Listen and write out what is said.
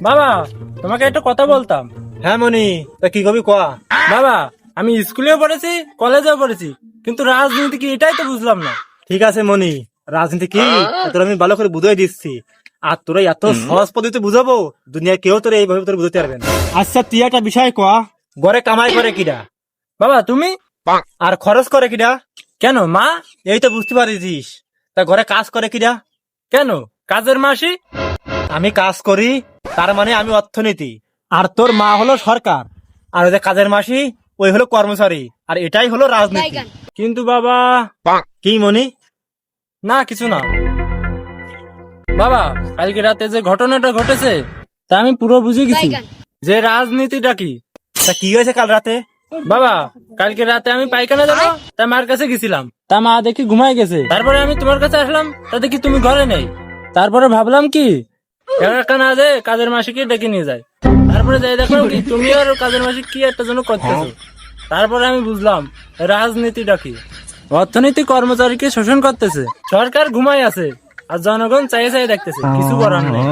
বাবা, তোমাকে একটা কথা বলতাম। হ্যাঁ মনি, তা কি কবি কোয়া। বাবা, আমি স্কুলেও পড়েছি, কলেজেও পড়েছি, কিন্তু রাজনীতি কি এটাই তো বুঝলাম না। ঠিক আছে মনি, রাজনীতি কি তোর আমি ভালো করে বুঝাই দিচ্ছি। আর তোরা এত সহজ পদ্ধতিতে বুঝাবো, দুনিয়া কেউ তোর এইভাবে তোর বুঝতে পারবে না। আচ্ছা তুই একটা বিষয় কোয়া, ঘরে কামাই করে কিডা? বাবা তুমি? আর খরচ করে কিডা? কেন মা? এই তো বুঝতে পারিস। তা ঘরে কাজ করে কিডা? কেন কাজের মাসি? আমি কাজ করি, তার মানে আমি অর্থনীতি। আর তোর মা হলো সরকার, আর ওই যে কাজের মাসি ওই হলো কর্মচারী। আর এটাই হলো রাজনীতি। কিন্তু বাবা। কি মনি? না কিছু না বাবা, কালকে রাতে যে ঘটনাটা ঘটেছে তা আমি পুরো বুঝে গেছি যে রাজনীতিটা কি। তা কি হয়েছে কাল রাতে? বাবা, কালকে রাতে আমি পায়খানা যাবো তা মার কাছে গেছিলাম, তা মা দেখি ঘুমাই গেছে। তারপরে আমি তোমার কাছে আসলাম, তা দেখি তুমি ঘরে নেই। তারপরে ভাবলাম কি একা না যে কাজের মাসিকে ডেকে নিয়ে যায়। তারপরে যাই দেখো কি তুমি আর কাজের মাসি কি একটা জন্য করতেছো। তারপরে আমি বুঝলাম রাজনীতিটা কি। অর্থনীতি কর্মচারীকে শোষণ করতেছে, সরকার ঘুমাই আছে আর জনগণ চাইয়ে চাইয়ে দেখতেছে, কিছু করার নেই।